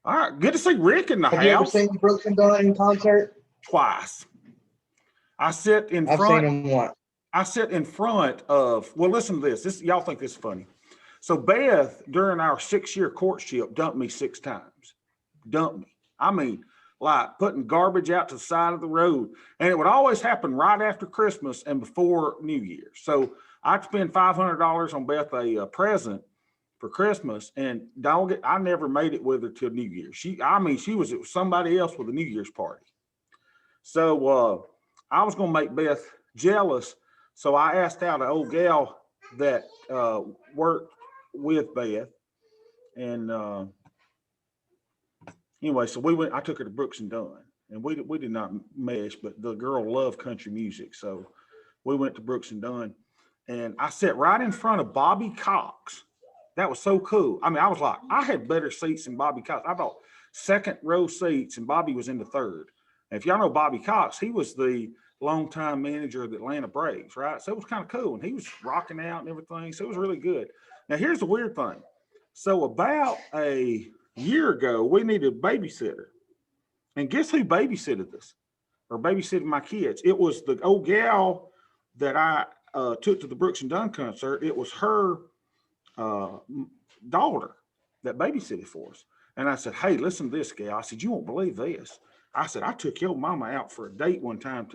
All right, good to see Rick in the Have you ever house. seen Brooks and Dunn in concert? Twice. I sit in I've front. seen them once. I sit in front of. Well, listen to this. This y'all think this is funny. So Beth, during our 6-year courtship, dumped me 6 times. Dumped me. I mean, like putting garbage out to the side of the road, and it would always happen right after Christmas and before New Year's. So I'd spend $500 on Beth a present for Christmas, and I never made it with her till New Year's. She was with somebody else with a New Year's party. So I was gonna make Beth jealous, so I asked out an old gal that worked with Beth, and anyway, so we went. I took her to Brooks and Dunn, and we did not mesh, but the girl loved country music, so we went to Brooks and Dunn, and I sat right in front of Bobby Cox. That was so cool. I mean, I was like, I had better seats than Bobby Cox. I thought second row seats, and Bobby was in the third. And if y'all know Bobby Cox, he was the longtime manager of the Atlanta Braves, right? So it was kind of cool, and he was rocking out and everything. So it was really good. Now here's the weird thing. So about a year ago, we needed a babysitter, and guess who babysitted us or babysitted my kids? It was the old gal that I took to the Brooks and Dunn concert. It was her daughter that babysitted for us. And I said, hey, listen to this, gal. I said, you won't believe this. I said, I took your mama out for a date one time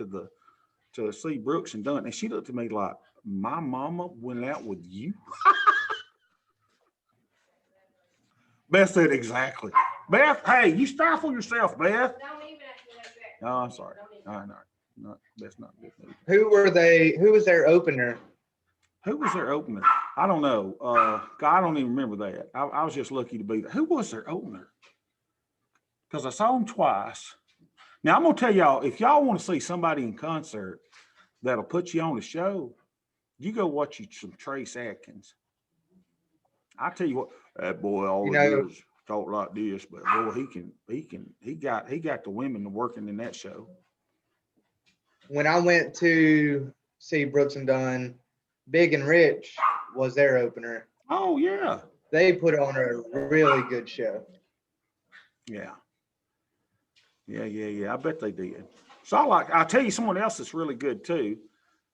to see Brooks and Dunn. And she looked at me like, my mama went out with you? Beth said, exactly. Beth, hey, you stifle yourself, Beth. Don't even ask me like that. No, I'm sorry. No, that's not good. Who were they? Who was their opener? Who was their opener? I don't know. I don't even remember that. I was just lucky to be there. Who was their opener? Because I saw them twice. Now, I'm going to tell y'all, if y'all want to see somebody in concert that'll put you on the show, you go watch you some Trace Atkins. I tell you what, that boy always talk like this, but boy, he got the women working in that show. When I went to see Brooks and Dunn, Big and Rich was their opener. Oh yeah, they put on a really good show. Yeah. I bet they did. So I'll tell you someone else that's really good too.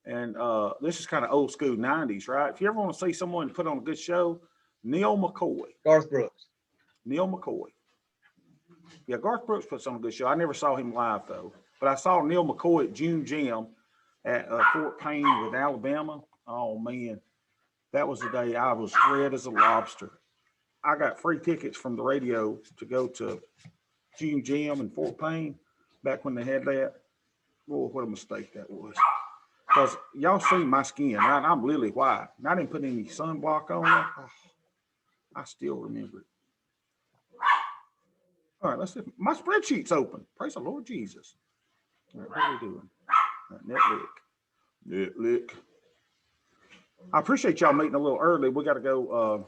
And this is kind of old school 90s, right? If you ever want to see someone put on a good show, Neil McCoy. Garth Brooks. Neil McCoy. Yeah, Garth Brooks puts on a good show. I never saw him live though. But I saw Neil McCoy at June Gym at Fort Payne with Alabama. Oh man, that was the day I was red as a lobster. I got free tickets from the radio to go to June Gym in Fort Payne back when they had that. Oh, what a mistake that was. Because y'all see my skin, right? I'm lily white. And I didn't put any sunblock on it. Oh, I still remember it. All right, let's see. My spreadsheet's open. Praise the Lord Jesus. All right, what are we doing? All right, net lick. I appreciate y'all meeting a little early. We got to go.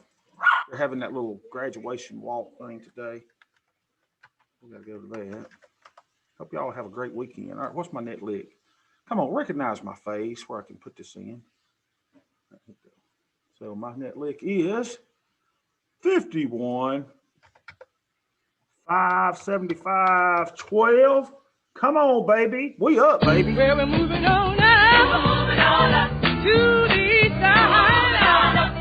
We're having that little graduation walk thing today. We got to go to that. Hope y'all have a great weekend. All right, what's my net lick? Come on, recognize my face where I can put this in. So my net lick is 51, 575, 12. Come on, baby. We up, baby. Well, we're moving on now. We're moving on up to the side.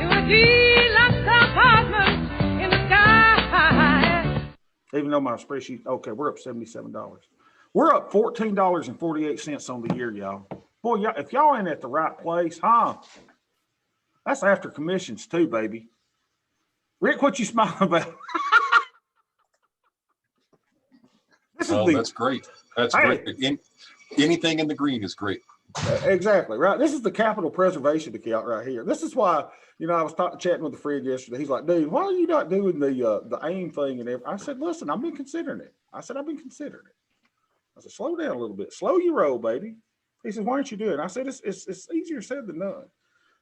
To a deluxe apartment in the sky. Even though my spreadsheet, okay, we're up $77. We're up $14.48 on the year, y'all. Boy, y'all, if y'all ain't at the right place, huh? That's after commissions too, baby. Rick, what you smiling about? That's great. That's great. Anything in the green is great. Exactly, right? This is the capital preservation account right here. This is why, I was chatting with a friend yesterday. He's like, dude, why are you not doing the AIM thing? And everything? I said, listen, I've been considering it. I said, I said, slow down a little bit. Slow your roll, baby. He said, why aren't you doing it? I said, it's easier said than done.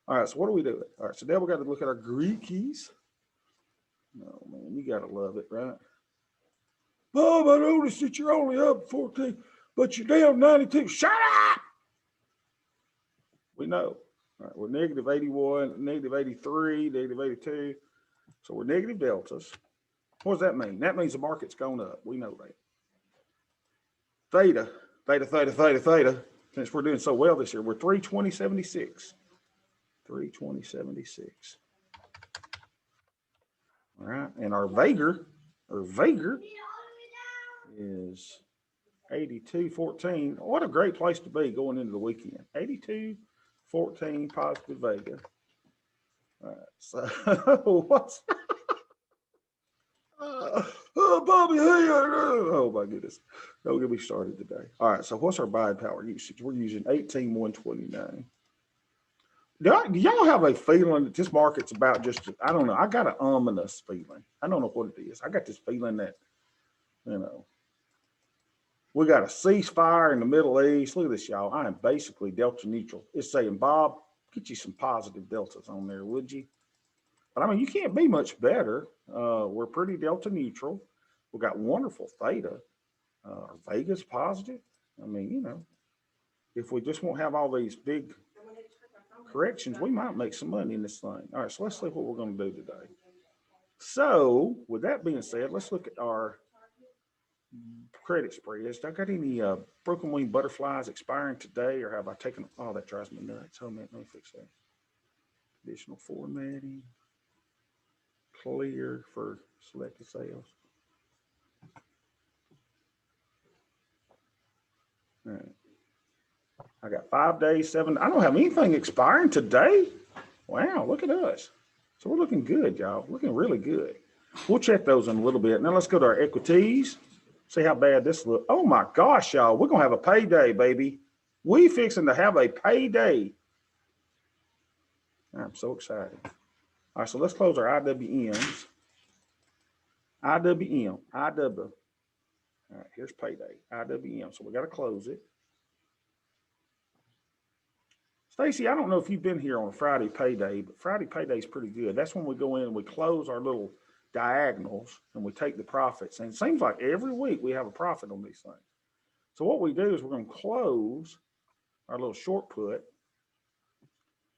All right, so what are we doing? All right, so now we got to look at our Greekies. Oh, man, you got to love it, right? Bob, I noticed that you're only up 14, but you're down 92. Shut up! We know. All right, we're -81, -83, -82. So we're negative deltas. What does that mean? That means the market's gone up. We know that. Theta. Since we're doing so well this year, we're 320.76. 320.76. All right, and our Vega is 82.14. What a great place to be going into the weekend. 82.14 positive Vega. All right, so what's Bobby, hey, oh my goodness. Don't get me started today. All right, so what's our buying power usage? We're using 18,129. Do y'all have a feeling that this market's about just, I don't know, I got an ominous feeling. I don't know what it is. I got this feeling that, we got a ceasefire in the Middle East. Look at this, y'all. I am basically delta neutral. It's saying, Bob, get you some positive deltas on there, would you? But I mean, you can't be much better. We're pretty delta neutral. We got wonderful theta. Vegas positive. I mean, if we just won't have all these big corrections, we might make some money in this thing. All right, so let's see what we're going to do today. So with that being said, let's look at our credit spreads. Do I got any broken wing butterflies expiring today, or have I taken, oh, that drives me nuts. Oh man, let me fix that. Additional formatting. Clear for selected sales. All right. I got 5 days, 7. I don't have anything expiring today. Wow, look at us. So we're looking good, y'all. Looking really good. We'll check those in a little bit. Now let's go to our equities. See how bad this looks. Oh my gosh, y'all. We're going to have a payday, baby. We fixing to have a payday. I'm so excited. All right, so let's close our IWMs. IWM. All right, here's payday. IWM. So we got to close it. Stacy, I don't know if you've been here on a Friday payday, but Friday payday is pretty good. That's when we go in and we close our little diagonals and we take the profits. And it seems like every week we have a profit on these things. So what we do is we're going to close our little short put.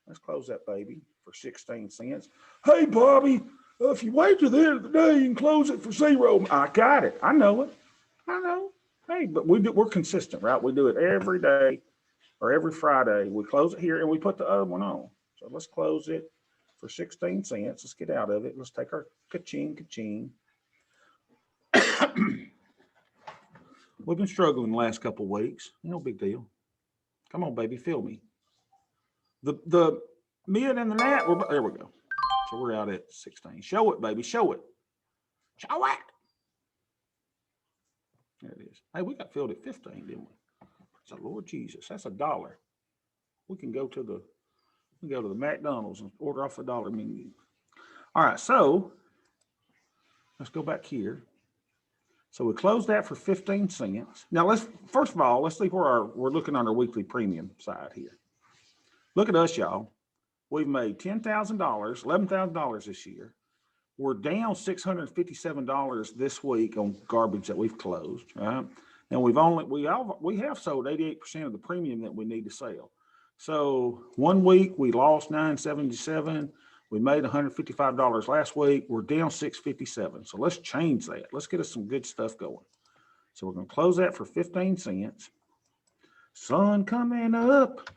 Let's close that baby for 16 cents. Hey, Bobby, if you wait till the end of the day, you can close it for 0. I got it. I know it. I know. Hey, but we're consistent, right? We do it every day or every Friday. We close it here and we put the other one on. So let's close it for 16 cents. Let's get out of it. Let's take our ka-ching. We've been struggling the last couple of weeks. No big deal. Come on, baby, feel me. The mid and the nat, there we go. So we're out at 16. Show it, baby. Show it. Show it. There it is. Hey, we got filled at 15, didn't we? So Lord Jesus, that's $1. We can go to the McDonald's and order off the $1 menu. All right, so let's go back here. So we closed that for 15 cents. Now let's first of all, let's see where we're looking on our weekly premium side here. Look at us, y'all. We've made $10,000, $11,000 this year. We're down $657 this week on garbage that we've closed, right? And we have sold 88% of the premium that we need to sell. So 1 week we lost $977. We made $155 last week. We're down $657. So let's change that. Let's get us some good stuff going. So we're going to close that for 15 cents. Sun coming up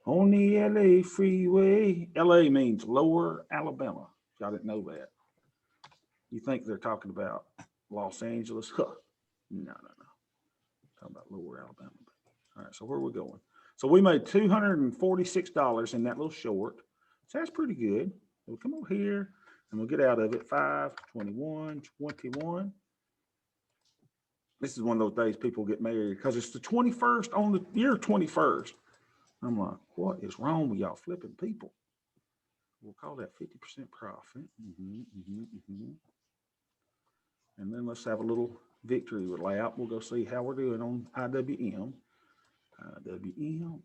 on the LA freeway. LA means Lower Alabama. Y'all didn't know that. You think they're talking about Los Angeles? Huh. No. Talking about Lower Alabama. All right, so where are we going? So we made $246 in that little short. So that's pretty good. We'll come over here and we'll get out of it. 5/21/21. This is one of those days people get married because it's the 21st on the year 21st. I'm like, what is wrong with y'all flipping people? We'll call that 50% profit. And then let's have a little victory lap. We'll go see how we're doing on IWM.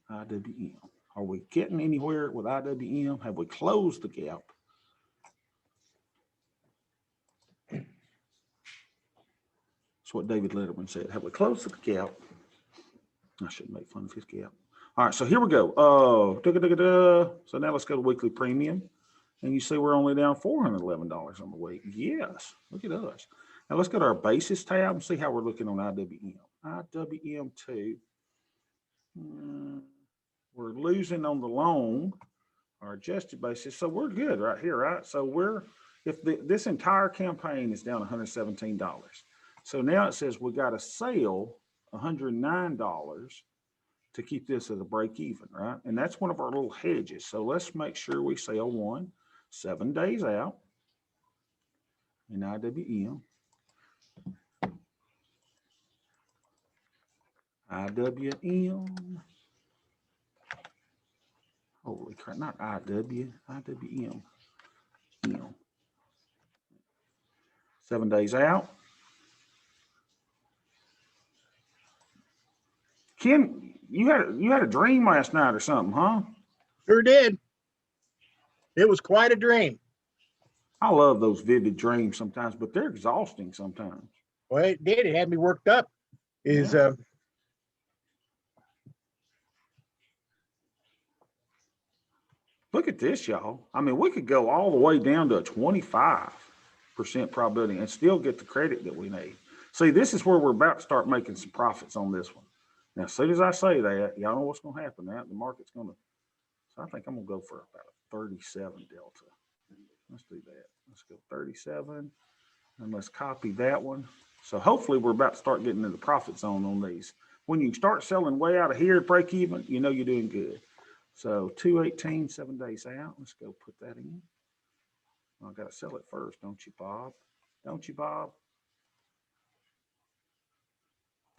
IWM. Are we getting anywhere with IWM? Have we closed the gap? That's what David Letterman said. Have we closed the gap? I shouldn't make fun of his gap. All right, so here we go. So now let's go to weekly premium. And you see we're only down $411 on the week. Yes, look at us. Now let's go to our basis tab and see how we're looking on IWM. IWM2, we're losing on the long, our adjusted basis. So we're good right here, right? So this entire campaign is down $117. So now it says we got to sell $109 to keep this at a break even, right? And that's one of our little hedges. So let's make sure we sell one 7 days out in IWM. IWM. Holy crap, not IWM. 7 days out. Ken, you had a dream last night or something, huh? Sure did. It was quite a dream. I love those vivid dreams sometimes, but they're exhausting sometimes. Well, it did. It had me worked up. Look at this, y'all. I mean, we could go all the way down to a 25% probability and still get the credit that we need. See, this is where we're about to start making some profits on this one. Now, as soon as I say that, y'all know what's going to happen now. The market's going to, so I think I'm going to go for about a 37 delta. Let's do that. Let's go 37 and let's copy that one. So hopefully we're about to start getting into the profit zone on these. When you start selling way out of here at break even, you know you're doing good. So 218, 7 days out. Let's go put that in. Well, I got to sell it first, don't you, Bob? Don't you, Bob?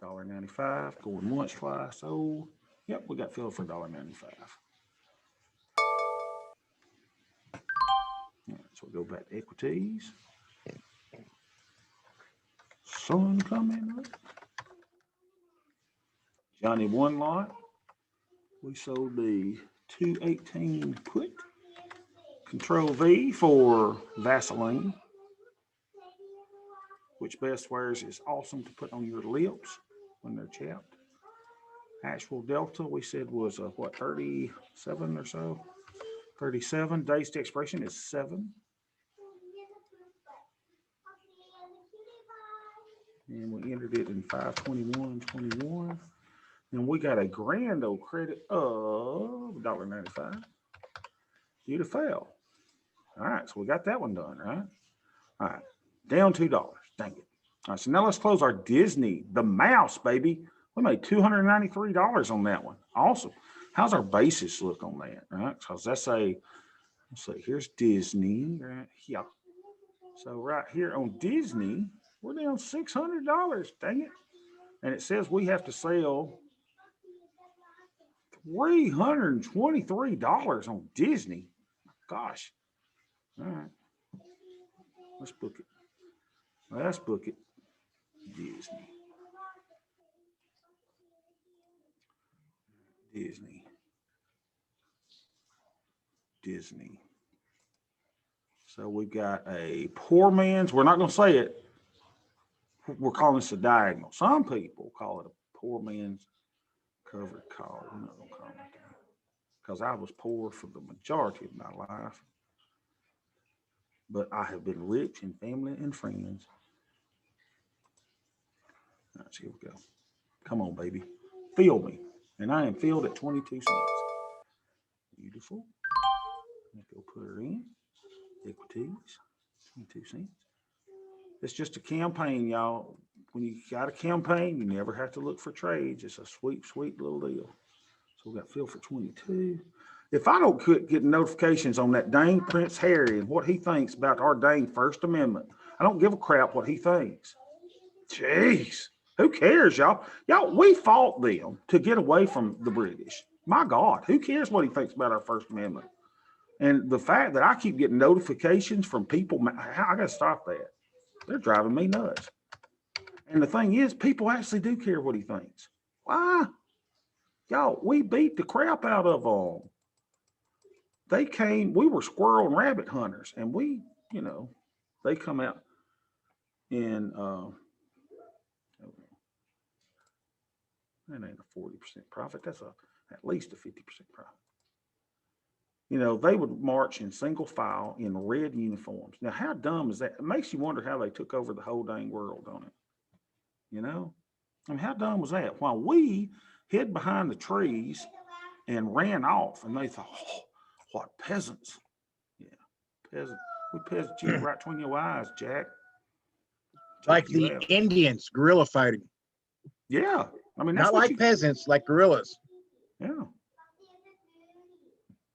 $1.95, going once, twice. Oh, yep, we got filled for $1.95. Right, so we'll go back to equities. Sun coming up. Johnny one lot. We sold the 218 put. Control V for Vaseline, which best wears is awesome to put on your lips when they're chapped. Actual delta we said was what, 37 or so? 37. Days to expiration is 7. And we entered it in 5/21/21. And we got a grand old credit of $1.95. Beautiful. All right, so we got that one done, right? All right, down $2. Dang it. All right, so now let's close our Disney, the mouse, baby. We made $293 on that one. Awesome. How's our basis look on that, right? Because let's say, here's Disney right here. So right here on Disney, we're down $600. Dang it. And it says we have to sell $323 on Disney. Gosh. All right. Let's book it. Let's book it. Disney. So we've got a poor man's, we're not going to say it. We're calling this a diagonal. Some people call it a poor man's covered call. We're not going to call it that because I was poor for the majority of my life. But I have been rich in family and friends. All right, so here we go. Come on, baby. Fill me. And I am filled at 22 cents. Beautiful. Let's go put her in. Equities, 22 cents. It's just a campaign, y'all. When you got a campaign, you never have to look for trades. It's a sweet, sweet little deal. So we got filled for 22. If I don't get notifications on that dang Prince Harry and what he thinks about our dang First Amendment, I don't give a crap what he thinks. Jeez, who cares, y'all? Y'all, we fought them to get away from the British. My God, who cares what he thinks about our First Amendment? And the fact that I keep getting notifications from people, I got to stop that. They're driving me nuts. And the thing is, people actually do care what he thinks. Why? Y'all, we beat the crap out of them. They came, we were squirrel and rabbit hunters, and we, they come out in, that ain't a 40% profit. That's at least a 50% profit. You know, they would march in single file in red uniforms. Now, how dumb is that? It makes you wonder how they took over the whole dang world, don't it? You know, I mean, how dumb was that? While we hid behind the trees and ran off, and they thought, oh, what peasants? Yeah, peasant. We peasant you right between your eyes, Jack. Like the Indians, guerrilla fighting. Yeah, I mean, that's not what like peasants, like guerrillas. Yeah.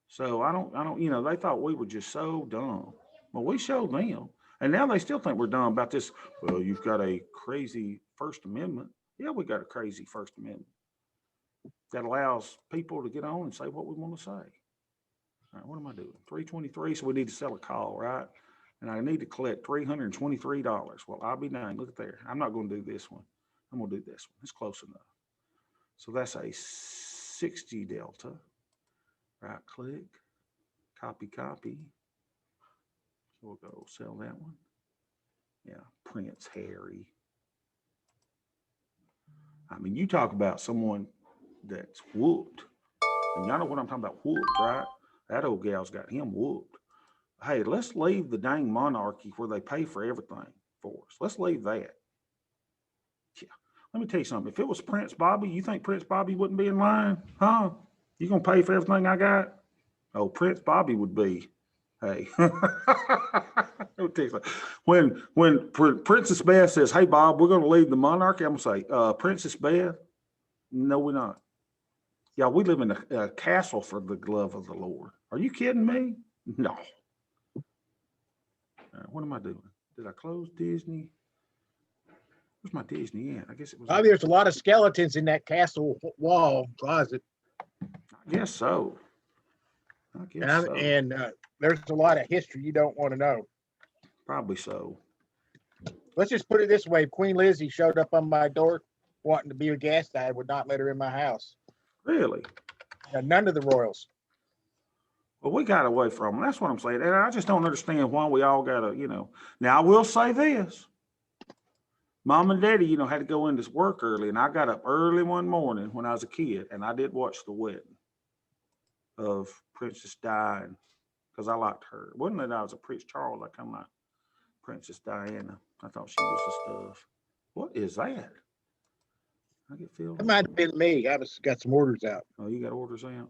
So I don't, you know, they thought we were just so dumb. Well, we showed them. And now they still think we're dumb about this. Well, you've got a crazy First Amendment. Yeah, we got a crazy First Amendment that allows people to get on and say what we want to say. All right, what am I doing? 323. So we need to sell a call, right? And I need to collect $323. Well, I'll be done. Look at there. I'm not going to do this one. I'm going to do this one. It's close enough. So that's a 60 delta. Right click, copy. So we'll go sell that one. Yeah, Prince Harry. I mean, you talk about someone that's whooped. And y'all know what I'm talking about, whooped, right? That old gal's got him whooped. Hey, let's leave the dang monarchy where they pay for everything for us. Let's leave that. Yeah. Let me tell you something. If it was Prince Bobby, you think Prince Bobby wouldn't be in line? Huh? You gonna pay for everything I got? Oh, Prince Bobby would be. Hey, when Princess Beth says, "Hey Bob, we're going to leave the monarchy," I'm going to say, "Princess Beth, no, we're not. Yeah, we live in a castle for the love of the Lord. Are you kidding me? No. What am I doing? Did I close Disney? Where's my Disney at? I guess it was. Probably there's a lot of skeletons in that castle wall closet. I guess so. And there's a lot of history you don't want to know. Probably so. Let's just put it this way. If Queen Lizzie showed up on my door wanting to be a guest, I would not let her in my house. Really? None of the royals. Well, we got away from them. That's what I'm saying. And I just don't understand why we all got to, you know. Now, I will say this. Mom and Daddy, you know, had to go into work early. And I got up early one morning when I was a kid. And I did watch the wedding of Princess Diana because I liked her. It wasn't that I was a Prince Charles. I kind of like Princess Diana. I thought she was the stuff. What is that? I get filled. It might have been me. I got some orders out. Oh, you got orders out?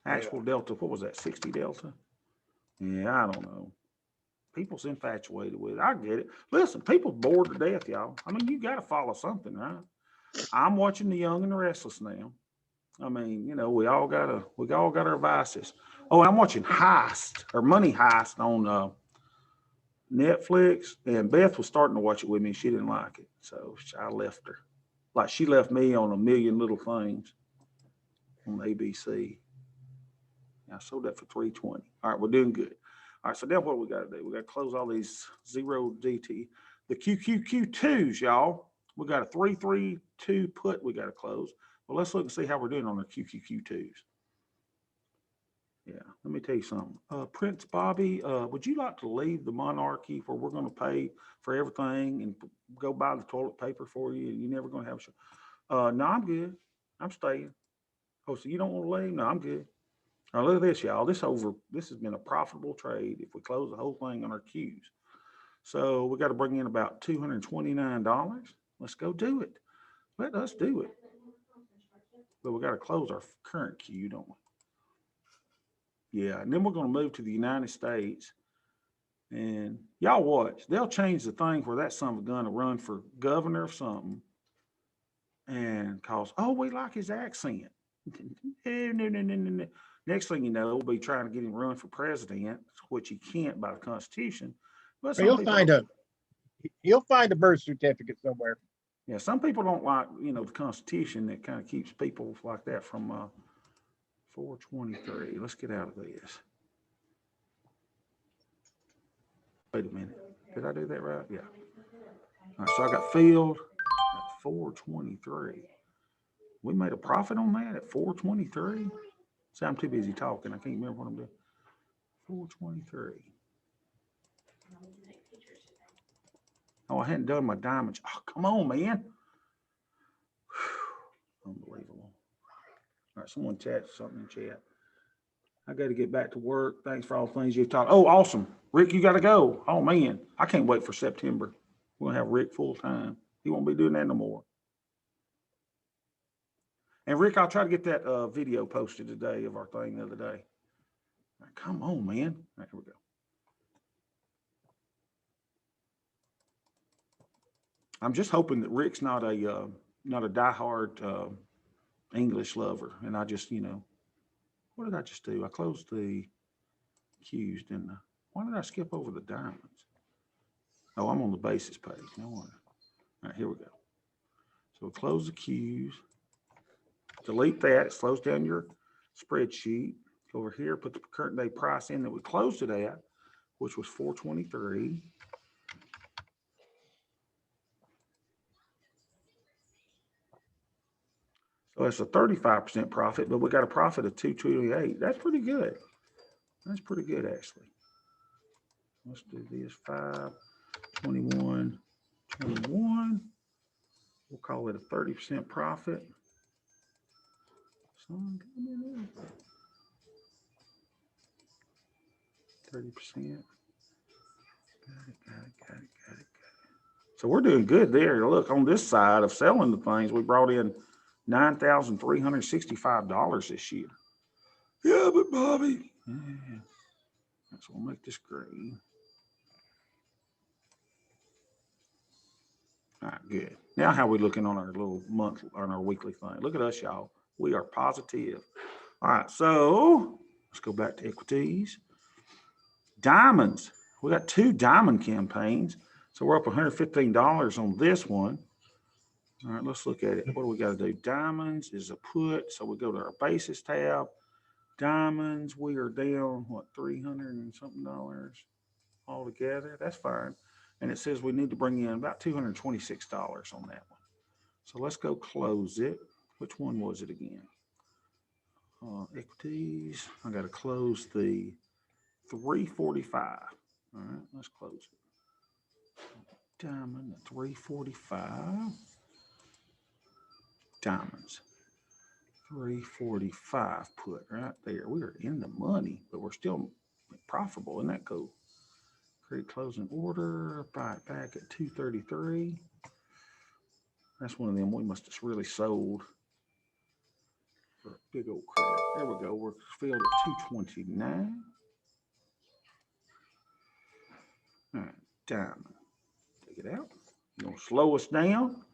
Actual Delta, what was that, 60 Delta? Yeah, I don't know. People's infatuated with it. I get it. Listen, people's bored to death, y'all. I mean, you got to follow something, right? I'm watching The Young and the Restless now. I mean, you know, we all got our vices. Oh, I'm watching Heist or Money Heist on Netflix, and Beth was starting to watch it with me. She didn't like it, so I left her. Like she left me on A Million Little Things on ABC. I sold that for $320. All right, we're doing good. All right, so now what we got to do? We got to close all these 0 DT. The QQQ2s, y'all. We got a 332 put we got to close. Well, let's look and see how we're doing on the QQQ2s. Yeah, let me tell you something. Prince Bobby, would you like to leave the monarchy where we're going to pay for everything and go buy the toilet paper for you and you're never going to have a show? No, I'm good. I'm staying. Oh, so you don't want to leave? No, I'm good. Now look at this, y'all. This has been a profitable trade if we close the whole thing on our queues. So we got to bring in about $229. Let's go do it. Let us do it. But we got to close our current queue, don't we? Yeah, and then we're going to move to the United States. And y'all watch. They'll change the thing where that son of a gun to run for governor of something. And cause, oh, we like his accent. No. Next thing you know, we'll be trying to get him run for president, which he can't by the Constitution. But he'll find a birth certificate somewhere. Yeah, some people don't like, you know, the Constitution that kind of keeps people like that from 423. Let's get out of this. Wait a minute. Did I do that right? Yeah. All right, so I got filled at 423. We made a profit on that at 423. See, I'm too busy talking. I can't remember what I'm doing. 423. Oh, I hadn't done my diamonds. Oh, come on, man. Unbelievable. All right, someone chat something in chat. I got to get back to work. Thanks for all the things you've taught. Oh, awesome. Rick, you got to go. Oh, man. I can't wait for September. We're going to have Rick full time. He won't be doing that no more. And Rick, I'll try to get that video posted today of our thing the other day. Right, come on, man. All right, here we go. I'm just hoping that Rick's not a diehard English lover, and I just, what did I just do? I closed the Q's, didn't I? Why did I skip over the diamonds? Oh, I'm on the basis page. No wonder. All right, here we go. So we'll close the Q's. Delete that. It slows down your spreadsheet. Go over here, put the current day price in that we closed it at, which was 423. So it's a 35% profit, but we got a profit of 228. That's pretty good. That's pretty good, actually. Let's do this 521. We'll call it a 30% profit. 30%. Got it. So we're doing good there. Look, on this side of selling the things, we brought in $9,365 this year. Yeah, but Bobby, so we'll make this green. All right, good. Now how are we looking on our little month, on our weekly thing? Look at us, y'all. We are positive. All right, so let's go back to equities. Diamonds. We got 2 diamond campaigns. So we're up $115 on this one. All right, let's look at it. What do we got to do? Diamonds is a put. So we go to our basis tab. Diamonds, we are down, what, $300 and something all together. That's fine. And it says we need to bring in about $226 on that one. So let's go close it. Which one was it again? Equities. I got to close the 345. All right, let's close it. Diamond, 345. Diamonds. 345 put right there. We are in the money, but we're still profitable. Isn't that cool? Create closing order. Buy it back at 233. That's one of them we must have really sold for a big old credit. There we go. We're filled at 229. All right, diamond. Take it out. You're gonna slow us down.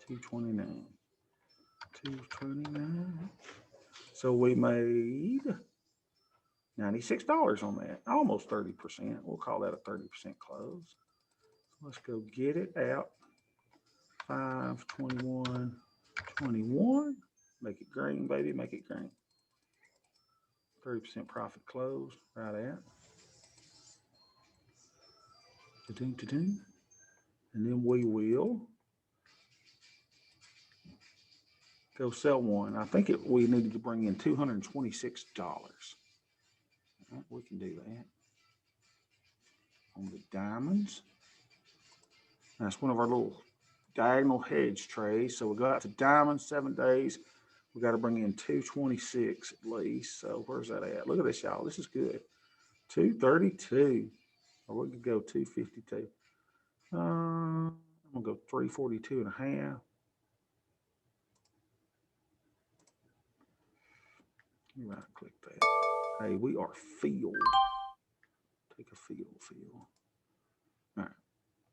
229. 229. So we made $96 on that, almost 30%. We'll call that a 30% close. So let's go get it out. 521.21. Make it green, baby. Make it green. 30% profit close. Right at. And then we will go sell one. I think we needed to bring in $226. Right, we can do that. On the diamonds. That's one of our little diagonal hedge trays. So we go out to diamonds 7 days. We got to bring in 226 at least. So where's that at? Look at this, y'all. This is good. 232. Or we could go 252. I'm gonna go 342 and a half. Right click that. Hey, we are filled. Take a fill. All right,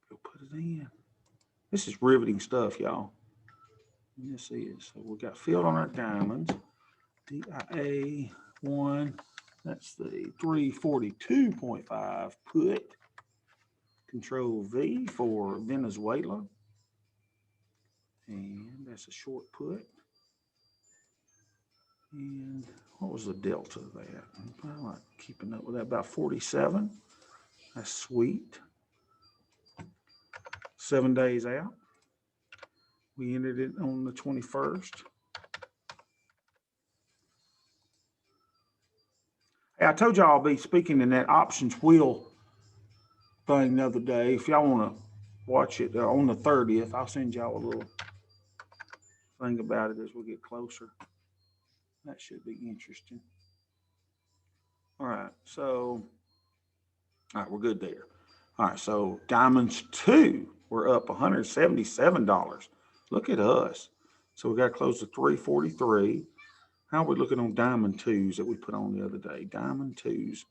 go put it in. This is riveting stuff, y'all. This is. So we got filled on our diamonds. DIA 1. That's the 342.5 put. Control V for Venezuela. And that's a short put. And what was the delta of that? I'm not keeping up with that. About 47. That's sweet. 7 days out. We entered it on the 21st. Hey, I told y'all I'll be speaking in that options wheel thing the other day. If y'all want to watch it on the 30th, I'll send y'all a little thing about it as we get closer. That should be interesting. All right, so all right, we're good there. All right, so diamonds two, we're up $177. Look at us. So we got to close to 343. How are we looking on diamond twos that we put on the other day? Diamond twos.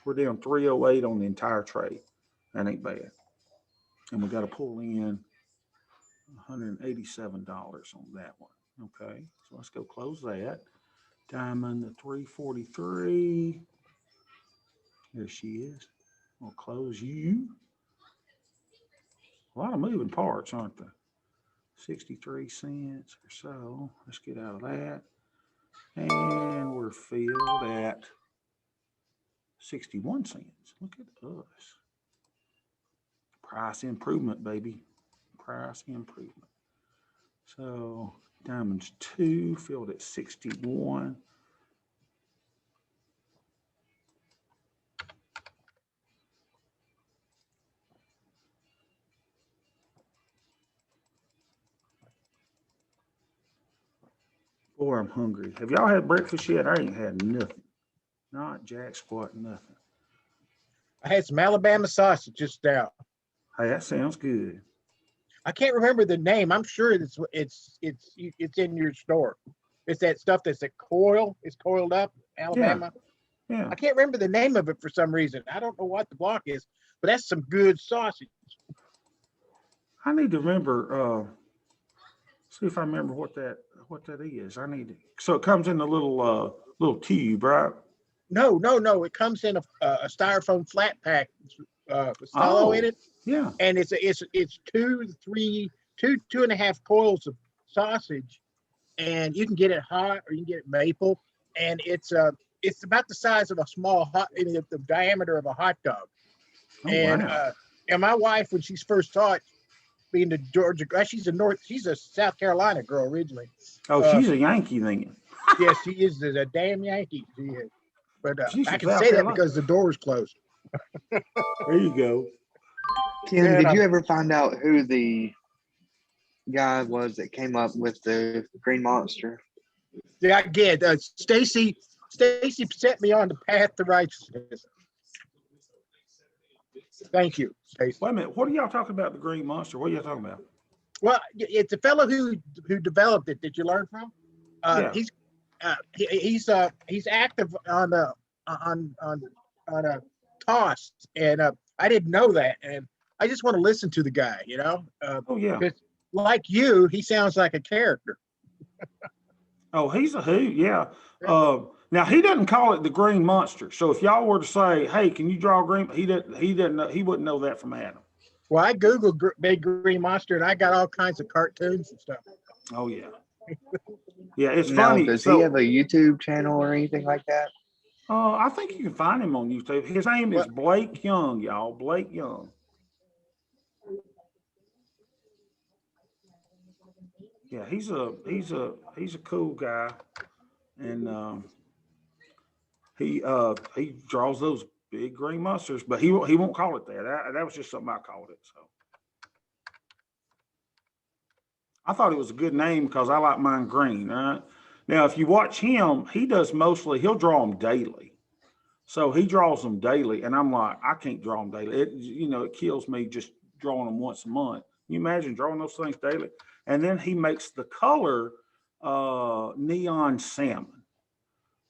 We're down 308 on the entire trade. That ain't bad. And we got to pull in $187 on that one. Okay, so let's go close that. Diamond the 343. There she is. We'll close you. A lot of moving parts, aren't there? 63 cents or so. Let's get out of that. And we're filled at 61 cents. Look at us. Price improvement, baby. Price improvement. So diamonds two filled at 61. Boy, I'm hungry. Have y'all had breakfast yet? I ain't had nothing. Not jack squat, nothing. I had some Alabama sausage just now. Hey, that sounds good. I can't remember the name. I'm sure it's in your store. It's that stuff that's a coil. It's coiled up, Alabama. Yeah. I can't remember the name of it for some reason. I don't know what the block is, but that's some good sausage. I need to remember, see if I remember what that is. I need to, so it comes in a little tube, right? No. It comes in a styrofoam flat pack with tallow in it. Yeah. And it's 2.5 coils of sausage, and you can get it hot or you can get it maple, and it's about the size of a small the diameter of a hot dog. Oh, And wow. And my wife, when she first saw it, being the Georgia, she's a South Carolina girl originally. Oh, she's a Yankee then. Yes, she is a damn Yankee. She is. But I can South say Carolina. that because the door is closed. There you go. Kim, Yeah, did you ever find out who the guy was that came up with the green monster? Yeah, I get. Stacy set me on the path to righteousness. Thank you, Stacy. Wait a minute. What are y'all talking about? The green monster? What are y'all talking about? Well, it's a fellow who developed it. Did you learn from? Yeah. He's active on a toss, and I didn't know that, and I just want to listen to the guy. Oh, yeah. Because like you, he sounds like a character. Oh, he's a hoot. Yeah. Now he doesn't call it the green monster. So if y'all were to say, "Hey, can you draw green?" He didn't know. He wouldn't know that from Adam. Well, I googled big green monster, and I got all kinds of cartoons and stuff. Oh yeah. Yeah, it's Now, funny. does So, he have a YouTube channel or anything like that? I think you can find him on YouTube. His name is Blake Young, y'all. Blake Young. Yeah, he's a cool guy, and he draws those big green monsters, but he won't call it that. That was just something I called it. So I thought it was a good name because I like mine green. Right now, if you watch him, he'll draw them daily. So he draws them daily, and I'm like, I can't draw them daily. It kills me just drawing them once a month. Can you imagine drawing those things daily? And then he makes the color neon salmon.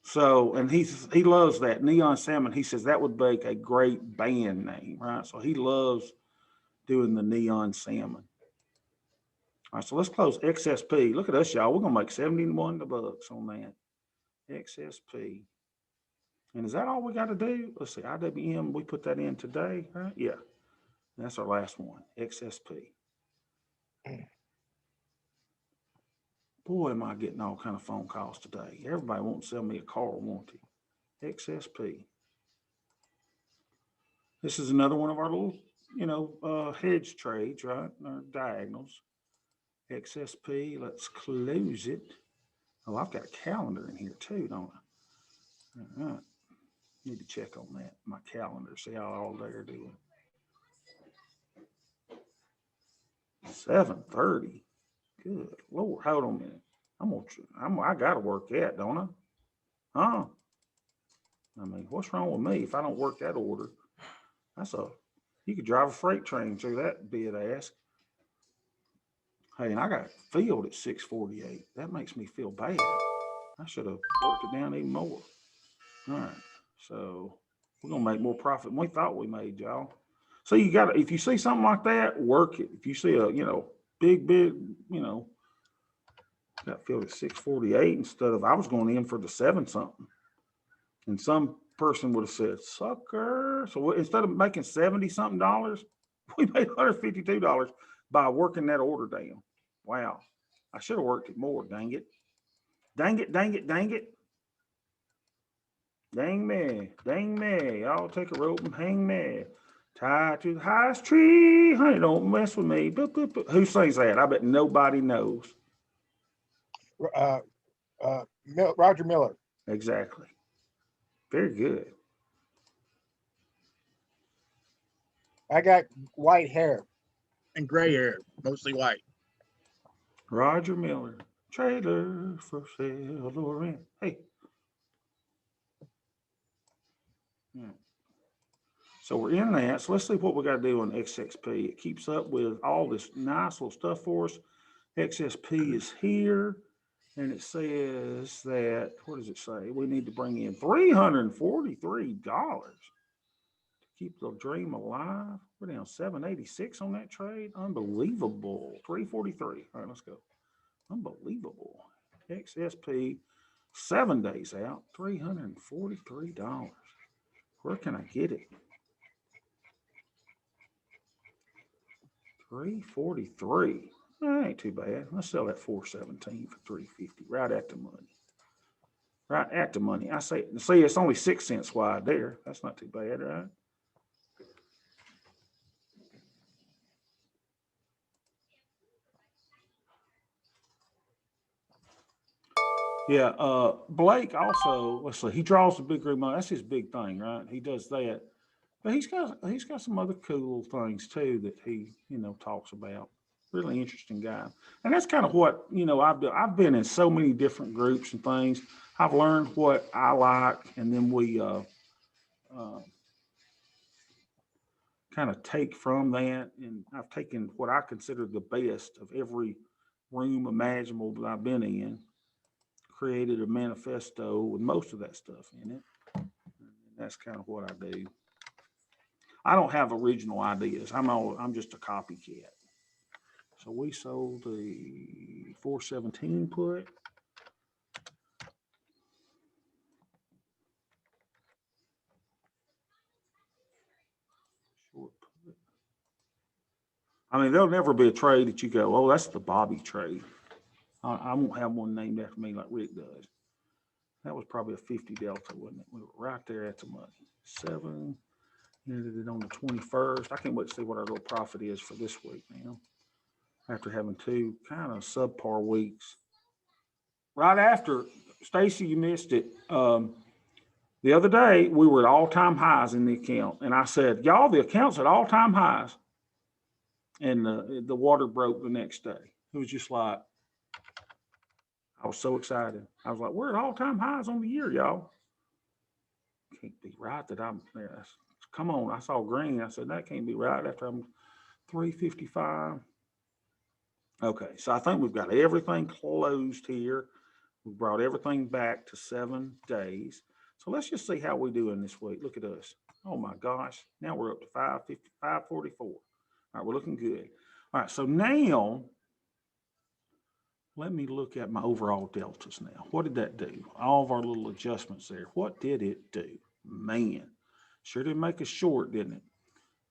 So, and he loves that neon salmon. He says that would make a great band name, right? So he loves doing the neon salmon. All right, so let's close XSP. Look at us, y'all. We're gonna make $71 on that XSP. And is that all we got to do? Let's see, IWM. We put that in today, right? Yeah, that's our last one. XSP. Boy, am I getting all kind of phone calls today. Everybody wants to sell me a car, won't they? XSP. This is another one of our little, hedge trades, right? Our diagonals. XSP, let's close it. Oh, I've got a calendar in here too, don't I? All right. Need to check on that. My calendar, see how all they're doing. 7:30. Good Lord, hold on a minute. I gotta work that, don't I? Huh? I mean, what's wrong with me if I don't work that order? You could drive a freight train through that bid ass. Hey, and I got filled at 648. That makes me feel bad. I should have worked it down even more. All right. So we're gonna make more profit than we thought we made, y'all. So you gotta, if you see something like that, work it. If you see a, big, got filled at 648 instead of I was going in for the 7 something. And some person would have said, sucker. So instead of making 70 something dollars, we made $152 by working that order down. Wow. I should have worked it more. Dang it. Dang it, dang it, dang it. Dang me, dang me. I'll take a rope and hang me. Tied to the highest tree. Honey, don't mess with me. Boop, boop, boop. Who sings that? I bet nobody knows. Roger Miller. Exactly. Very good. I got white hair and gray hair, mostly white. Roger Miller. Trailer for sale or rent. Hey. So we're in that. So let's see what we got to do on XXP. It keeps up with all this nice little stuff for us. XSP is here. And it says that, what does it say? We need to bring in $343 to keep the dream alive. We're down 786 on that trade. Unbelievable. 343. All right, let's go. Unbelievable. XSP, 7 days out, $343. Where can I get it? 343. That ain't too bad. Let's sell that 417 for 350. Right at the money. Right at the money. I say, see, it's only 6 cents wide there. That's not too bad, right? Yeah, Blake also, let's see, he draws the big group money. That's his big thing, right? He does that. But he's got some other cool things too that he, talks about. Really interesting guy. And that's kind of what, I've been in so many different groups and things. I've learned what I like, and then we kind of take from that. And I've taken what I consider the best of every room imaginable that I've been in, created a manifesto with most of that stuff in it. And that's kind of what I do. I don't have original ideas. I'm just a copycat. So we sold the 417 put. Short put. I mean, there'll never be a trade that you go, oh, that's the Bobby trade. I won't have one named after me like Rick does. That was probably a 50 delta, wasn't it? We were right there at the money. 7. Ended it on the 21st. I can't wait to see what our little profit is for this week now. After having 2 kind of subpar weeks. Right after, Stacy, you missed it. The other day, we were at all-time highs in the account. And I said, y'all, the account's at all-time highs. And the water broke the next day. It was just like, I was so excited. I was like, we're at all-time highs on the year, y'all. Can't be right that I'm there. Come on, I saw green. I said, that can't be right after I'm 355. Okay, so I think we've got everything closed here. We brought everything back to 7 days. So let's just see how we doing this week. Look at us. Oh my gosh. Now we're up to 550, 544. All right, we're looking good. All right, so now let me look at my overall deltas now. What did that do? All of our little adjustments there. What did it do? Man, sure did make us short, didn't it?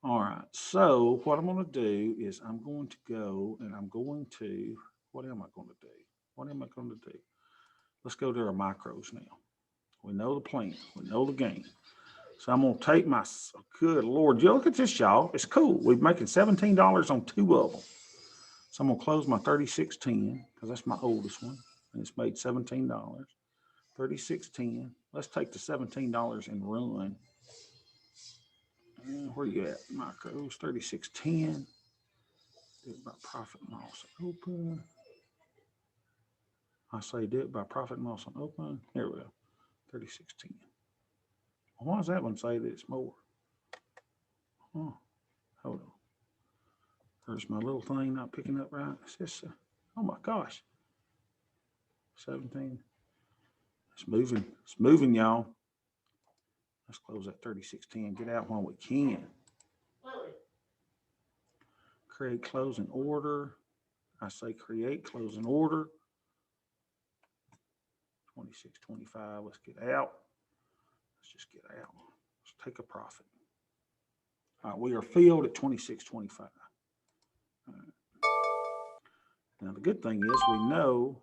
All right, so what I'm going to do is I'm going to go and I'm going to, what am I going to do? What am I going to do? Let's go to our micros now. We know the plan. We know the game. So I'm going to take my, good Lord, you look at this, y'all. It's cool. We're making $17 on 2 of them. So I'm going to close my 3610 because that's my oldest one. And it's made $17. 3610. Let's take the $17 and run. Where you at? Micros 3610. Do my profit and loss open. I say do it by profit and loss on open. Here we go. 3610. Why does that one say that it's more? Oh, hold on. There's my little thing not picking up right. It's just, oh my gosh. 17. It's moving. It's moving, y'all. Let's close that 3610. Get out while we can. Create closing order. I say create closing order. 2625. Let's get out. Let's just get out. Let's take a profit. All right, we are filled at 2625. All right. Now the good thing is we know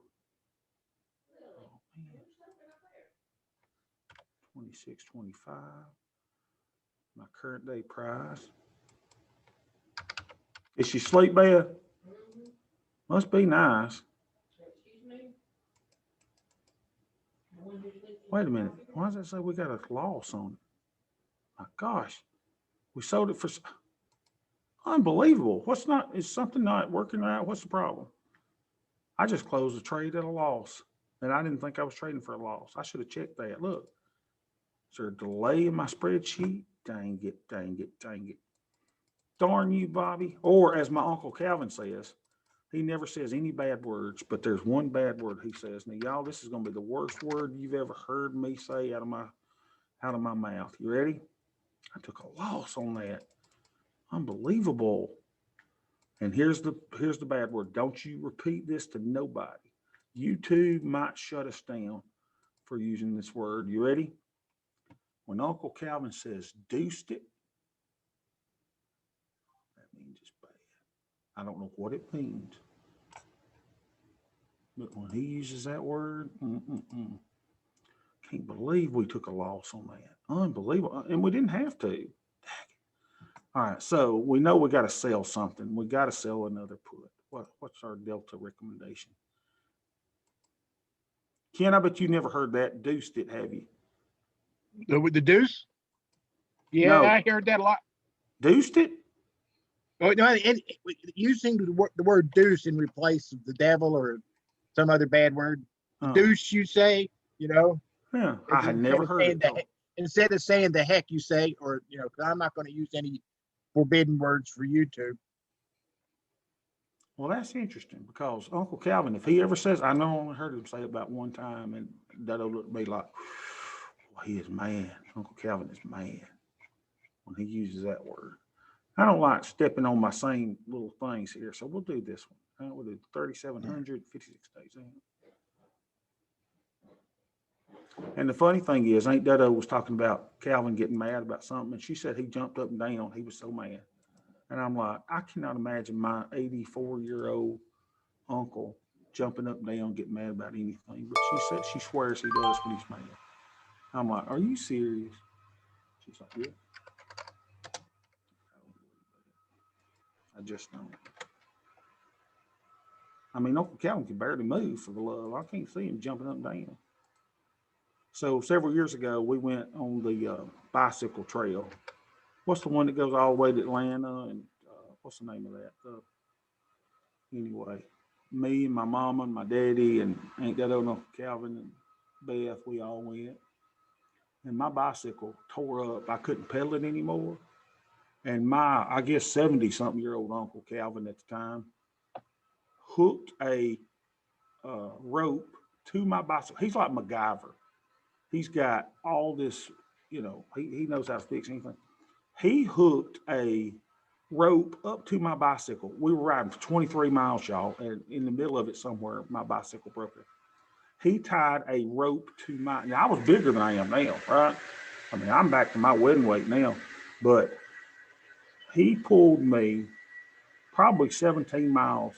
2625. My current day price. Is she asleep, Beth? Must be nice. Wait a minute. Why does that say we got a loss on it? My gosh. We sold it for unbelievable. What's not, is something not working out? What's the problem? I just closed the trade at a loss. And I didn't think I was trading for a loss. I should have checked that. Look. Is there a delay in my spreadsheet? Dang it, dang it, dang it. Darn you, Bobby. Or as my Uncle Calvin says, he never says any bad words, but there's one bad word he says. Now, y'all, this is going to be the worst word you've ever heard me say out of my mouth. You ready? I took a loss on that. Unbelievable. And here's the bad word. Don't you repeat this to nobody. YouTube might shut us down for using this word. You ready? When Uncle Calvin says deuced it, that means it's bad. I don't know what it means. But when he uses that word, can't believe we took a loss on that. Unbelievable. And we didn't have to. Dang it. All right, so we know we got to sell something. We got to sell another put. What's our delta recommendation? Ken, I bet you never heard that. Deuced it, have you? With the deuce? Yeah, No. I heard that a lot. Deuced it? Oh, no, using the word deuce in place of the devil or some other bad word. Deuce, you say, you know? Yeah, I had never heard it. Instead of saying the heck, you say, or, you know, because I'm not going to use any forbidden words for YouTube. Well, that's interesting because Uncle Calvin, if he ever says, I know I only heard him say it about one time, and that'll look at me like, well, he is mad. Uncle Calvin is mad when he uses that word. I don't like stepping on my same little things here, so we'll do this one. We'll do 3,700, 56 days in. And the funny thing is, Aunt Dado was talking about Calvin getting mad about something, and she said he jumped up and down. He was so mad. And I'm like, I cannot imagine my 84-year-old uncle jumping up and down, getting mad about anything. But she said she swears he does when he's mad. I'm like, are you serious? She's like, yeah. I just don't. I mean, Uncle Calvin can barely move for the love. I can't see him jumping up and down. So several years ago, we went on the bicycle trail. What's the one that goes all the way to Atlanta? And what's the name of that? Anyway, me and my mama and my daddy and Aunt Dado and Uncle Calvin and Beth, we all went. And my bicycle tore up. I couldn't pedal it anymore. And my, I guess, 70-something-year-old Uncle Calvin at the time hooked a rope to my bicycle. He's like MacGyver. He's got all this, you know, he knows how to fix anything. He hooked a rope up to my bicycle. We were riding for 23 miles, y'all, and in the middle of it somewhere, my bicycle broke it. He tied a rope to my, now I was bigger than I am now, right? I mean, I'm back to my wedding weight now, but he pulled me probably 17 miles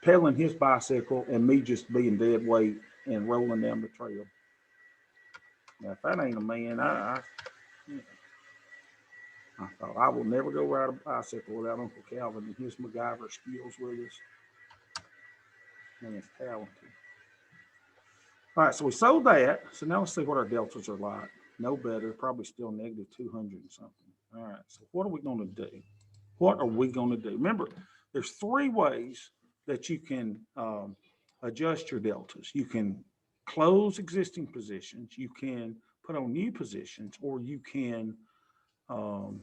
pedaling his bicycle and me just being dead weight and rolling down the trail. Now, if that ain't a man, I thought I will never go ride a bicycle without Uncle Calvin and his MacGyver skills with us. And it's talented. All right, so we sold that. So now let's see what our deltas are like. No better, probably still negative 200 and something. All right, so what are we going to do? What are we going to do? Remember, there's three ways that you can adjust your deltas. You can close existing positions, you can put on new positions, or um,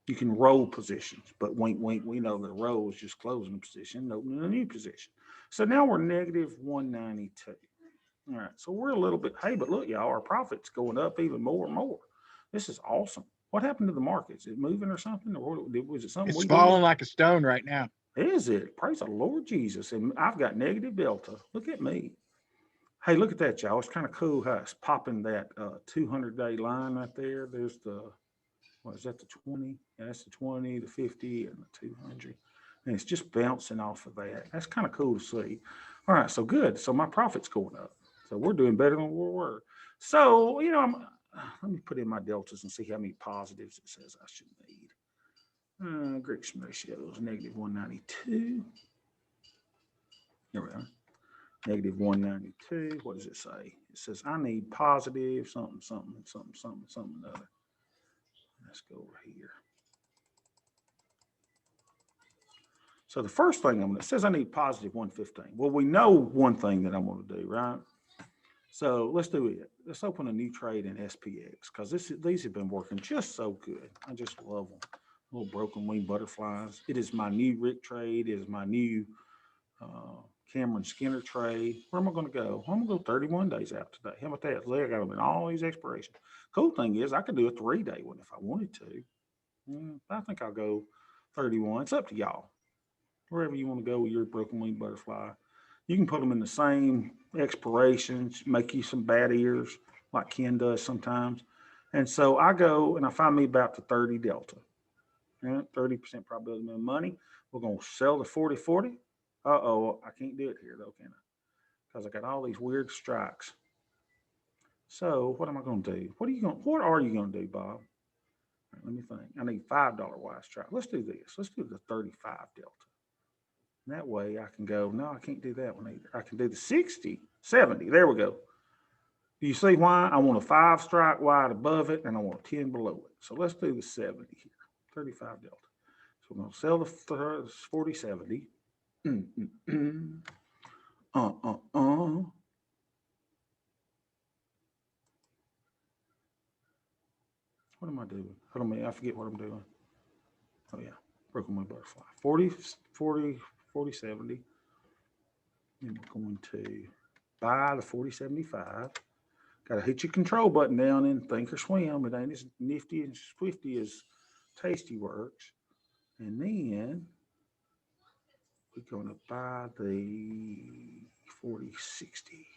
you can roll positions. But wink, wink, we know that a roll is just closing a position and opening a new position. So now we're negative 192. All right, so we're a little bit, hey, but look, y'all, our profit's going up even more and more. This is awesome. What happened to the market? Is it moving or something? Or was it something It's we falling did? like a stone right now. Is it? Praise the Lord Jesus. And I've got negative delta. Look at me. Hey, look at that, y'all. It's kind of cool how it's popping that 200-day line right there. There's the, what is that, the 20? Yeah, that's the 20, the 50, and the 200. And it's just bouncing off of that. That's kind of cool to see. All right, so good. So my profit's going up. So we're doing better than we were. So, let me put in my deltas and see how many positives it says I should need. Gregson ratios, negative 192. Here we are. Negative 192. What does it say? It says I need positive something, something, something, something, something, another. Let's go over here. So the first thing it says I need positive 115. Well, we know one thing that I'm going to do, right? So let's do it. Let's open a new trade in SPX because these have been working just so good. I just love them. Little broken wing butterflies. It is my new Rick trade. It is my new Cameron Skinner trade. Where am I going to go? I'm going to go 31 days out today. How about that? I got them in all these expirations. Cool thing is I could do a 3-day one if I wanted to. I think I'll go 31. It's up to y'all. Wherever you want to go with your broken wing butterfly. You can put them in the same expirations, make you some bad ears like Ken does sometimes. And so I go and I find me about the 30 delta. 30% probability of money. We're going to sell the 40-40. Uh-oh, I can't do it here though, can I? Because I got all these weird strikes. So what am I going to do? What are you going to do, Bob? Right, let me think. I need $5 wise strike. Let's do this. Let's do the 35 delta. And that way I can go, no, I can't do that one either. I can do the 60, 70. There we go. Do you see why? I want a 5 strike wide above it and I want a 10 below it. So let's do the 70 here, 35 delta. So we're going to sell the 40-70. What am I doing? Hold on, I forget what I'm doing. Oh yeah, broken wing butterfly. 40-70. And we're going to buy the 40-75. Got to hit your control button down and think or swim. It ain't as nifty and swifty as Tasty works. And then we're going to buy the 40-60.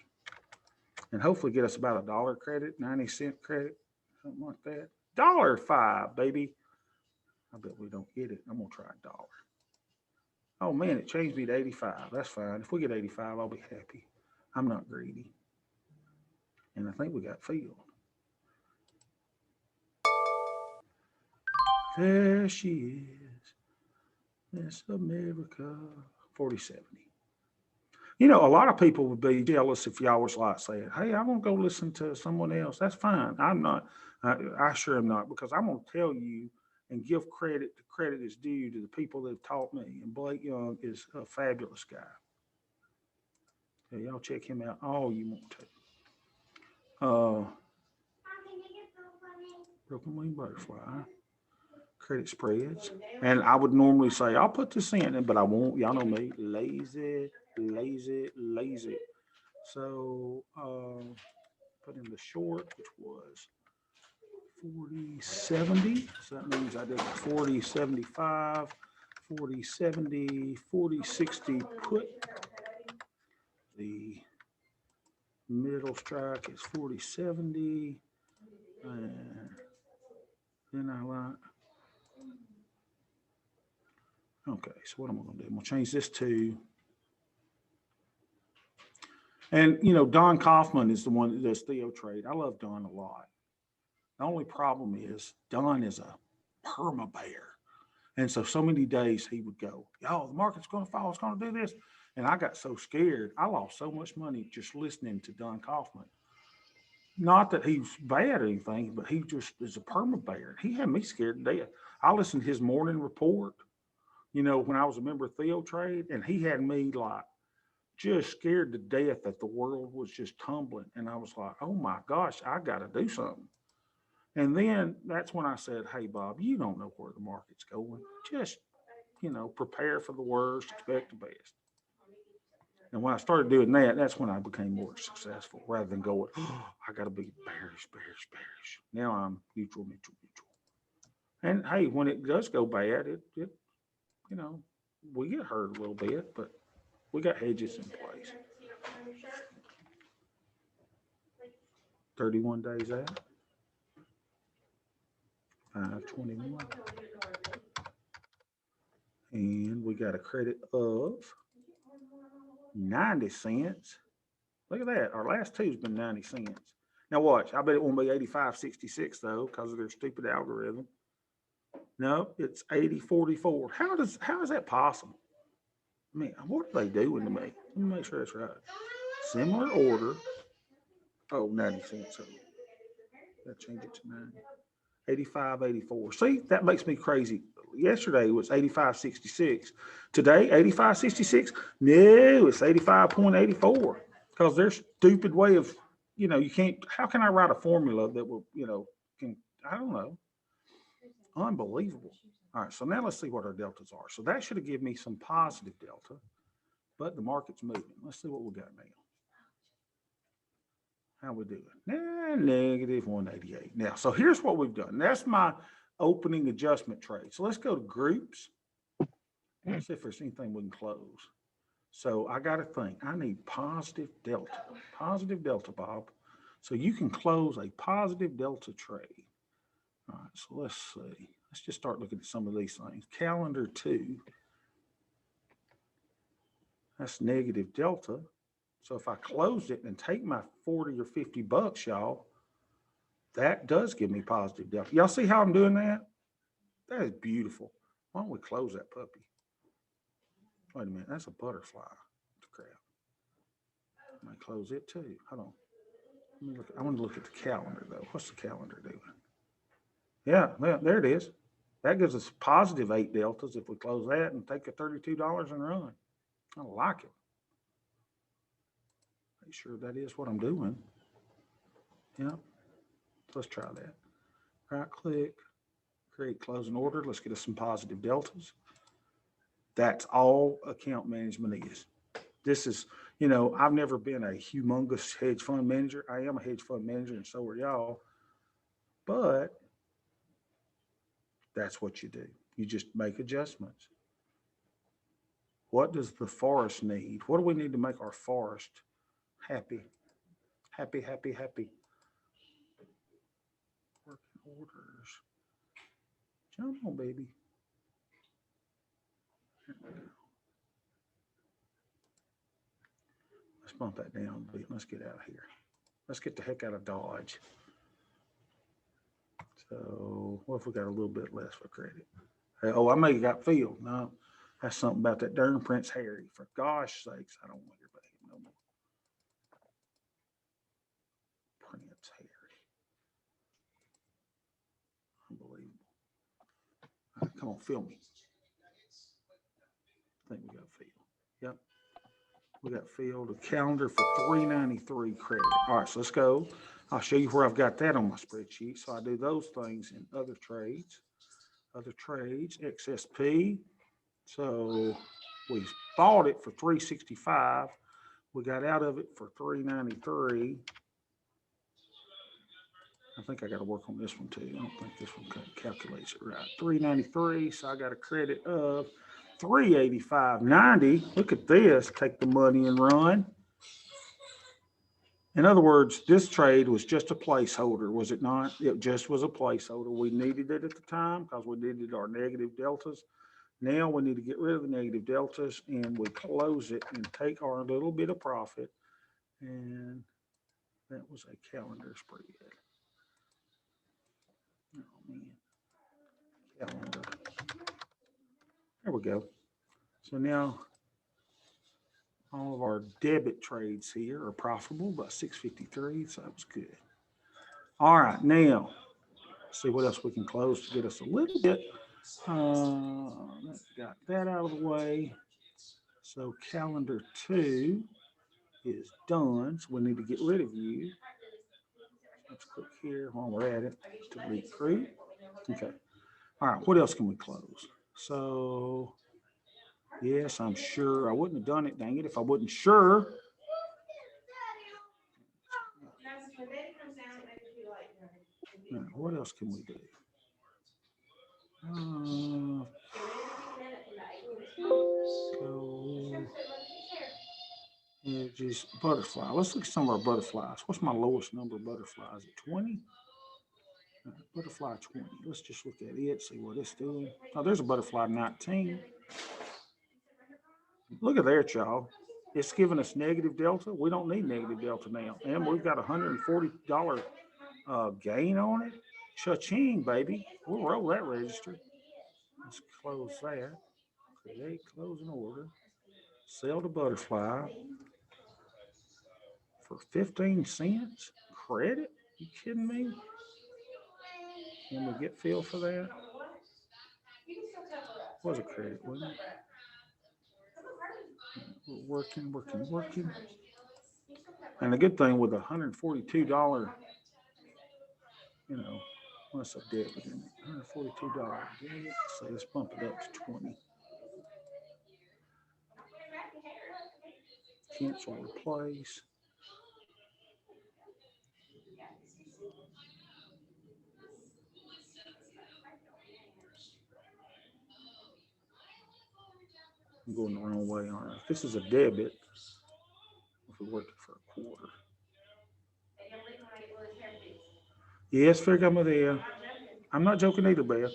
And hopefully get us about $1 credit, 90-cent credit, something like that. $1.05, baby. I bet we don't get it. I'm going to try $1. Oh man, it changed me to 85. That's fine. If we get 85, I'll be happy. I'm not greedy. And I think we got filled. There she is. Miss America. 40-70. A lot of people would be jealous if y'all was like saying, hey, I'm going to go listen to someone else. That's fine. I'm not. I sure am not, because I'm going to tell you and give credit to credit is due to the people that have taught me. And Blake Young is a fabulous guy. Okay, y'all check him out all you want to. Broken wing butterfly. Credit spreads. And I would normally say, I'll put this in, but I won't. Y'all know me. Lazy. So put in the short, which was 40-70. So that means I did 40-75, 40-70, 40-60 put. The middle strike is 40-70. And then I like, okay, so what am I going to do? I'm going to change this to, and Don Kaufman is the one that does Theo trade. I love Don a lot. The only problem is Don is a perma bear. And so many days he would go, yo, the market's going to fall. It's going to do this. And I got so scared. I lost so much money just listening to Don Kaufman. Not that he's bad or anything, but he just is a perma bear. He had me scared to death. I listened to his morning report, when I was a member of Theo Trade, and he had me like just scared to death that the world was just tumbling. And I was like, oh my gosh, I got to do something. And then that's when I said, hey, Bob, you don't know where the market's going. Just, prepare for the worst, expect the best. And when I started doing that, that's when I became more successful rather than going, oh, I got to be bearish, bearish, bearish. Now I'm neutral, neutral, neutral. And hey, when it does go bad, we get hurt a little bit, but we got hedges in place. 31 days out. 521. And we got a credit of 90 cents. Look at that. Our last two's been 90 cents. Now watch. I bet it won't be 85.66 though, because of their stupid algorithm. No, it's 80.44. How is that possible? Man, what are they doing to me? Let me make sure that's right. Similar order. Oh, 90 cents. So I'll change it to 90. 85.84. See, that makes me crazy. Yesterday was 85.66. Today, 85.66. No, it's 85.84. Because their stupid way of, you can't, how can I write a formula that will, I don't know. Unbelievable. All right, so now let's see what our deltas are. So that should have given me some positive delta, but the market's moving. Let's see what we got now. How we doing? Negative 188. Now, so here's what we've done. That's my opening adjustment trade. So let's go to groups. Let's see if there's anything we can close. So I got to think. I need positive delta. Positive delta, Bob. So you can close a positive delta trade. All right, so let's see. Let's just start looking at some of these things. Calendar 2. That's negative delta. So if I close it and take my 40 or 50 bucks, y'all, that does give me positive delta. Y'all see how I'm doing that? That is beautiful. Why don't we close that puppy? Wait a minute. That's a butterfly. Crap. I might close it too. Hold on. Let me look. I want to look at the calendar though. What's the calendar doing? Yeah, well, there it is. That gives us positive 8 deltas if we close that and take the $32 and run. I like it. Make sure that is what I'm doing. Yeah. Let's try that. Right click, create closing order. Let's get us some positive deltas. That's all account management is. This is, I've never been a humongous hedge fund manager. I am a hedge fund manager and so are y'all. But that's what you do. You just make adjustments. What does the forest need? What do we need to make our forest happy? Happy, happy, happy. Working orders. Jump on, baby. Let's bump that down a bit. Let's get out of here. Let's get the heck out of Dodge. So what if we got a little bit less for credit? Oh, I may have got filled. No, that's something about that darn Prince Harry. For gosh sakes, I don't want to hear about him no more. Prince Harry. Unbelievable. All right, come on, fill me. I think we got filled. Yep. We got filled a calendar for $393 credit. All right, so let's go. I'll show you where I've got that on my spreadsheet. So I do those things in other trades, XSP. So we bought it for $365. We got out of it for $393. I think I got to work on this one too. I don't think this one calculates it right. $393. So I got a credit of $385.90. Look at this. Take the money and run. In other words, this trade was just a placeholder, was it not? It just was a placeholder. We needed it at the time because we needed our negative deltas. Now we need to get rid of the negative deltas and we close it and take our little bit of profit. And that was a calendar spread. Oh man, calendar. There we go. So now all of our debit trades here are profitable by 653, so that was good. All right, now let's see what else we can close to get us a little bit. Got that out of the way. So calendar 2 is done. So we need to get rid of you. Let's click here while we're at it to recruit. Okay. All right. What else can we close? So yes, I'm sure I wouldn't have done it. Dang it, if I wasn't sure. What else can we do? Go. Yeah, just butterfly. Let's look at some of our butterflies. What's my lowest number of butterflies? Is it 20? Butterfly 20. Let's just look at it, see what it's doing. Oh, there's a butterfly 19. Look at there, y'all. It's giving us negative delta. We don't need negative delta now. And we've got $140 gain on it. Cha-ching, baby. We'll roll that register. Let's close that. Create closing order. Sell the butterfly for 15 cents. Credit? You kidding me? Can we get filled for that? Was a credit, wasn't it? We're working. And the good thing with $142, what's a debit in it? $142 debit. So let's bump it up to 20. Cancel, replace. I'm going the wrong way, aren't I? This is a debit. If we worked it for a quarter. Yes, fair come there. I'm not joking either, Beth.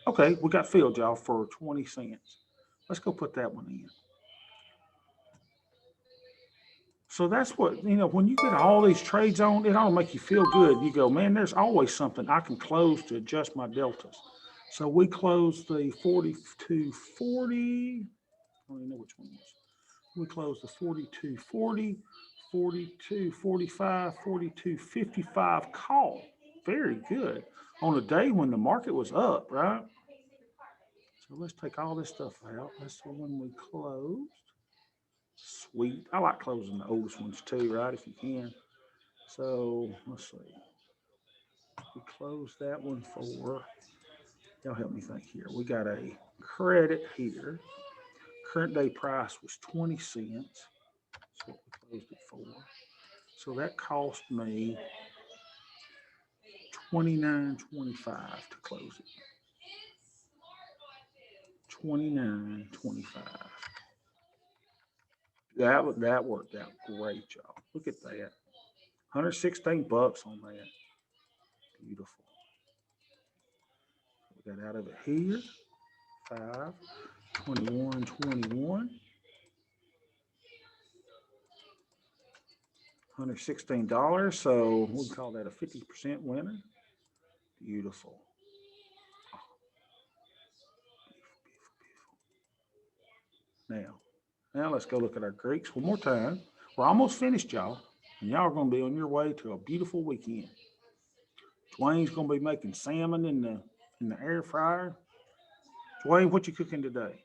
Okay, we got filled, y'all, for 20 cents. Let's go put that one in. So that's what, when you get all these trades on, it ought to make you feel good. You go, man, there's always something I can close to adjust my deltas. So we closed the 42.40. I don't even know which one it was. We closed the 42.40, 42.45, 42.55 call. Very good. On a day when the market was up, right? So let's take all this stuff out. That's the one we closed. Sweet. I like closing the oldest ones too, right? If you can. So let's see. We closed that one for, y'all help me think here. We got a credit here. Current day price was 20 cents. That's what we closed it for. So that cost me $29.25 to close it. $29.25. That worked out great, y'all. Look at that. 116 bucks on that. Beautiful. We got out of it here. 5, 21, 21. $116. So we call that a 50% winner. Beautiful. Now let's go look at our Greeks one more time. We're almost finished, y'all. And y'all are going to be on your way to a beautiful weekend. Dwayne's going to be making salmon in the air fryer. Dwayne, what you cooking today?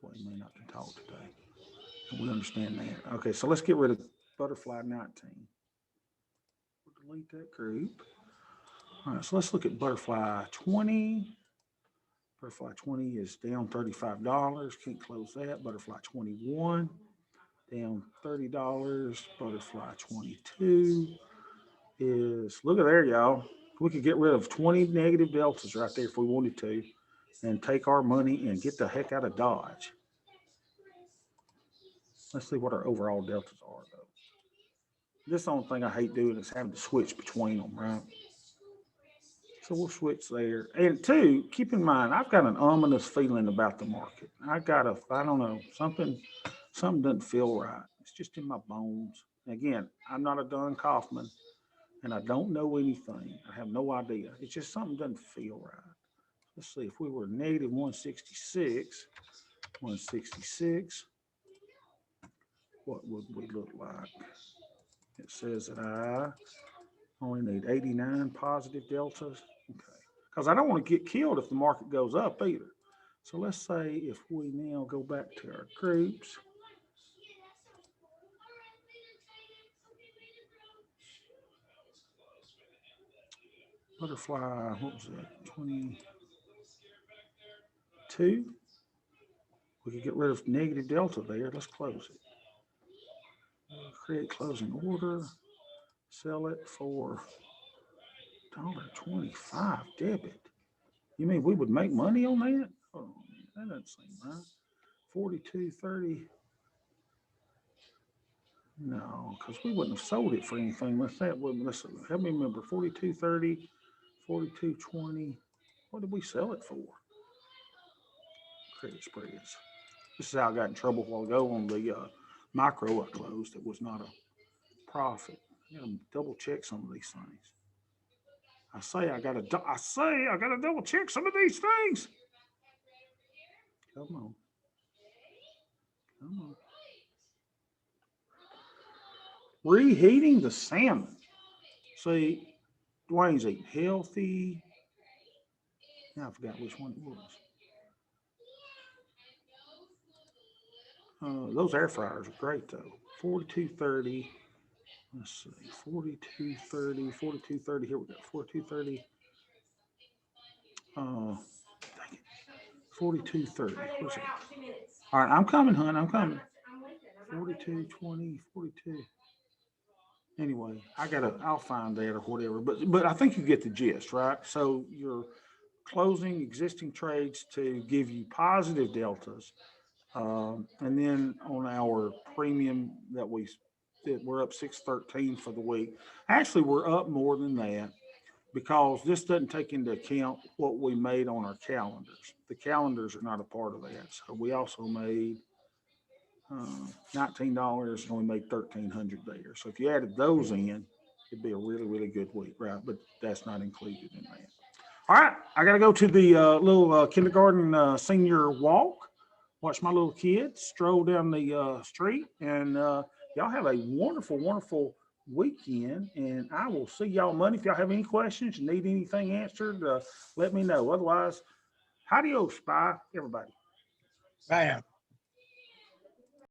Dwayne may not can talk today. We understand that. Okay, so let's get rid of butterfly 19. We'll delete that group. All right, so let's look at butterfly 20. Butterfly 20 is down $35. Can't close that. Butterfly 21 down $30. Butterfly 22 is, look at there, y'all. We could get rid of 20 negative deltas right there if we wanted to and take our money and get the heck out of Dodge. Let's see what our overall deltas are, though. This is the only thing I hate doing is having to switch between them, right? So we'll switch there. And two, keep in mind, I've got an ominous feeling about the market. I don't know, something doesn't feel right. It's just in my bones. Again, I'm not a Don Kaufman, and I don't know anything. I have no idea. It's just something doesn't feel right. Let's see, if we were negative 166, what would we look like? It says that I only need 89 positive deltas. Okay. Because I don't want to get killed if the market goes up either. So let's say if we now go back to our groups. Butterfly, what was that? 22. We could get rid of negative delta there. Let's close it. Create closing order. Sell it for $1.25 debit. You mean we would make money on that? Oh, that doesn't seem right. 42.30. No, because we wouldn't have sold it for anything. Let's help me remember. 42.30, 42.20. What did we sell it for? Credit spreads. This is how I got in trouble a while ago on the micro I closed. It was not a profit. You gotta double check some of these things. I say I gotta double check some of these things. Come on. Come on. Reheating the salmon. See, Dwayne's eating healthy. Now I forgot which one it was. Those air fryers are great though. 42.30. Let's see. 42.30. 42.30. Here we go. 42.30. Dang it. 42.30. Where's it? All right, I'm coming, hon. I'm coming. 42.20. 42. Anyway, I'll find that or whatever. But I think you get the gist, right? So you're closing existing trades to give you positive deltas. And then on our premium that we're up 613 for the week. Actually, we're up more than that because this doesn't take into account what we made on our calendars. The calendars are not a part of that. So we also made $19 and we made 1,300 there. So if you added those in, it'd be a really, really good week, right? But that's not included in that. All right, I got to go to the little kindergarten senior walk, watch my little kids stroll down the street, and y'all have a wonderful, wonderful weekend. And I will see y'all Monday. If y'all have any questions, need anything answered, let me know. Otherwise, adios, bye, everybody. Bam.